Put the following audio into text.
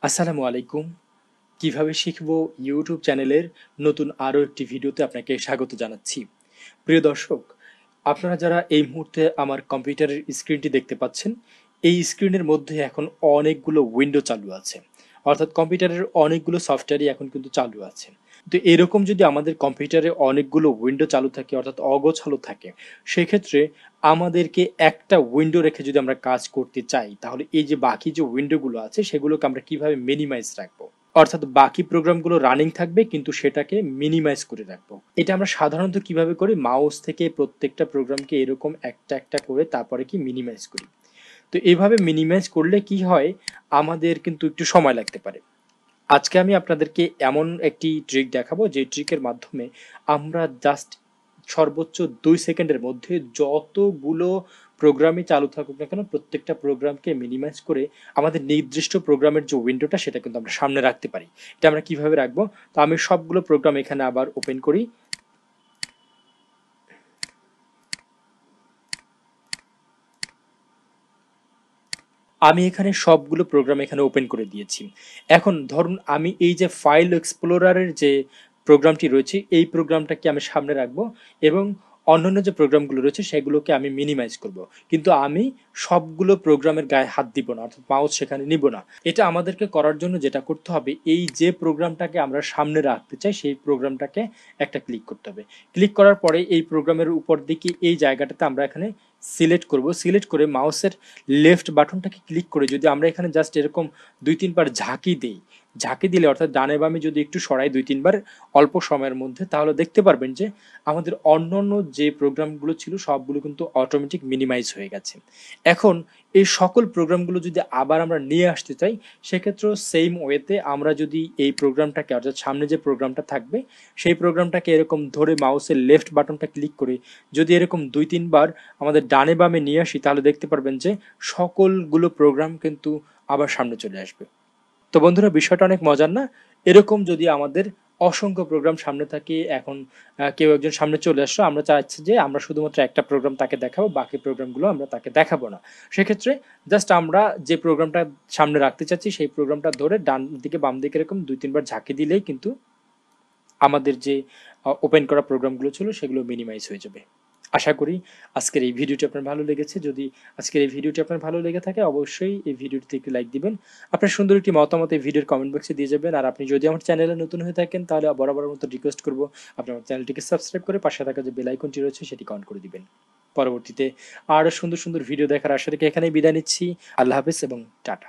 আসসালামু আলাইকুম। কিভাবে শিখবো ইউটিউব চ্যানেলের নতুন আরও একটি ভিডিওতে আপনাকে স্বাগত জানাচ্ছি। প্রিয় দর্শক, আপনারা যারা এই মুহূর্তে আমার কম্পিউটারের স্ক্রিনটি দেখতে পাচ্ছেন, এই স্ক্রিনের মধ্যে এখন অনেকগুলো উইন্ডো চালু আছে। অর্থাৎ কম্পিউটারের অনেকগুলো সফটওয়্যারই এখন কিন্তু চালু আছে। তো এরকম যদি আমাদের কম্পিউটারে অনেকগুলো উইন্ডো চালু থাকে অর্থাৎ অগোছালো থাকে, সেক্ষেত্রে আমাদেরকে একটা উইন্ডো রেখে যদি আমরা কাজ করতে চাই, তাহলে এই যে বাকি যে উইন্ডোগুলো আছে সেগুলোকে আমরা কিভাবে মিনিমাইজ রাখবো, অর্থাৎ বাকি প্রোগ্রামগুলো রানিং থাকবে কিন্তু সেটাকে মিনিমাইজ করে রাখবো। এটা আমরা সাধারণত কিভাবে করি, মাউস থেকে প্রত্যেকটা প্রোগ্রামকে এরকম একটা একটা করে তারপরে কি মিনিমাইজ করি। তো এইভাবে মিনিমাইজ করলে কি হয়, আমাদের কিন্তু একটু সময় লাগতে পারে। আজকে আমি আপনাদেরকে এমন একটি ট্রিক দেখাবো যে ট্রিকের মাধ্যমে আমরা জাস্ট সর্বোচ্চ 2 সেকেন্ডের মধ্যে যতগুলো প্রোগ্রামই চালু থাকুক না কেন প্রত্যেকটা প্রোগ্রামকে মিনিমাইজ করে আমাদের নির্দিষ্ট প্রোগ্রামের যে উইন্ডোটা সেটা কিন্তু আমরা সামনে রাখতে পারি। এটা আমরা কিভাবে রাখবো, তো আমি সবগুলো প্রোগ্রাম এখানে আবার ওপেন করি। আমি এখানে সবগুলো প্রোগ্রাম এখানে ওপেন করে দিয়েছি। এখন ধরুন আমি এই যে ফাইল এক্সপ্লোরারের যে প্রোগ্রামটি রয়েছে এই প্রোগ্রামটাকে আমি সামনে রাখবো এবং অন্যান্য যে প্রোগ্রামগুলো রয়েছে সেগুলোকে আমি মিনিমাইজ করব। কিন্তু আমি সবগুলো প্রোগ্রামের গায়ে হাত দিব না, অর্থাৎ মাউস সেখানে নিব না। এটা আমাদেরকে করার জন্য যেটা করতে হবে, এই যে প্রোগ্রামটাকে আমরা সামনে রাখতে চাই সেই প্রোগ্রামটাকে একটা ক্লিক করতে হবে। ক্লিক করার পরে এই প্রোগ্রামের উপর দিকে এই জায়গাটাতে আমরা এখানে সিলেক্ট করব। সিলেক্ট করে মাউসের লেফট বাটনটাকে ক্লিক করে যদি আমরা এখানে জাস্ট এরকম 2-3 বার ঝাঁকি দিই, ঝাঁকি দিলে অর্থাৎ ডানে বামে যদি একটু সরাই 2-3 বার অল্প সময়ের মধ্যে, তাহলে দেখতে পারবেন যে আমাদের অন্যান্য যে প্রোগ্রামগুলো ছিল সবগুলো কিন্তু অটোমেটিক মিনিমাইজ হয়ে গেছে। এখন এই সকল প্রোগ্রামগুলো যদি আবার আমরা নিয়ে আসতে চাই, সেক্ষেত্রেও সেম ওয়েতে আমরা যদি এই প্রোগ্রামটাকে অর্থাৎ সামনে যে প্রোগ্রামটা থাকবে সেই প্রোগ্রামটাকে এরকম ধরে মাউসের লেফট বাটনটা ক্লিক করে যদি এরকম 2-3 বার আমাদের ডানে বামে নিয়ে আসি, তাহলে দেখতে পারবেন যে সকলগুলো প্রোগ্রাম কিন্তু আবার সামনে চলে আসবে। তো বন্ধুরা, বিষয়টা অনেক মজার না? এরকম যদি আমাদের অসংখ্য প্রোগ্রাম সামনে থাকে, এখন কেউ একজন সামনে চলে আসলো, আমরা চাচ্ছি যে আমরা শুধুমাত্র একটা প্রোগ্রাম তাকে দেখাবো, বাকি প্রোগ্রামগুলো আমরা তাকে দেখাবো না। সেক্ষেত্রে জাস্ট আমরা যে প্রোগ্রামটা সামনে রাখতে চাচ্ছি সেই প্রোগ্রামটা ধরে ডান দিকে বাম দিকে এরকম 2-3 বার ঝাঁকি দিলেই কিন্তু আমাদের যে ওপেন করা প্রোগ্রামগুলো ছিল সেগুলো মিনিমাইজ হয়ে যাবে। আশা করি আজকের এই ভিডিওটি আপনার ভালো লেগেছে। যদি আজকের এই ভিডিওটি আপনার ভালো লেগে থাকে অবশ্যই এই ভিডিওটিতে একটি লাইক দিবেন। আপনার সুন্দর একটি মতামত এই ভিডিওর কমেন্ট বক্সে দিয়ে যাবেন। আর আপনি যদি আমার চ্যানেলে নতুন হয়ে থাকেন তাহলে বরাবরের মতো রিকোয়েস্ট করব আপনি আমার চ্যানেলটিকে সাবস্ক্রাইব করে পাশে থাকা যে বেল আইকনটি রয়েছে সেটি অন করে দিবেন। পরবর্তীতে আরও সুন্দর সুন্দর ভিডিও দেখার আশা রেখে এখানেই বিদায় নিচ্ছি। আল্লাহ হাফেজ এবং টাটা।